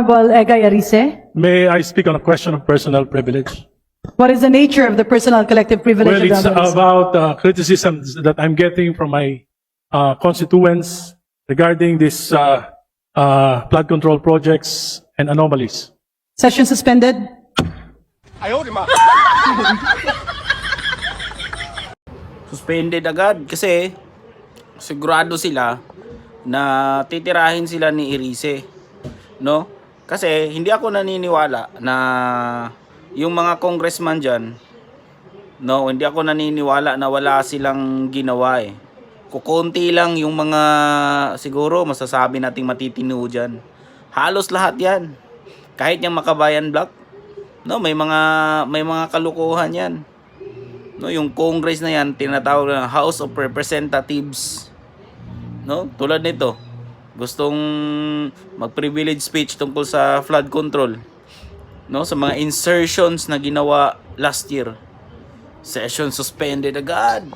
Honorable Egay Arise, May I speak on a question of personal privilege? what is the nature of the personal collective privilege Well, of the it's Honorable? about criticisms that I'm getting from my constituents regarding this flood control projects and anomalies. Session suspended. Suspended agad kasi sigurado sila na titirahin sila ni Erice, no? Kasi hindi ako naniniwala na yung mga congressman dyan, no, hindi ako naniniwala na wala silang ginawa eh. Kukunti lang yung mga siguro masasabi nating matitino dyan. Halos lahat yan. Kahit yung Makabayan Block, no, may mga kalukuhan yan. No, yung Congress na yan tinatawag na House of Representatives. No, tulad nito, gustong mag-privilege speech tungkol sa flood control. No, sa mga insertions na ginawa last year. Session suspended agad.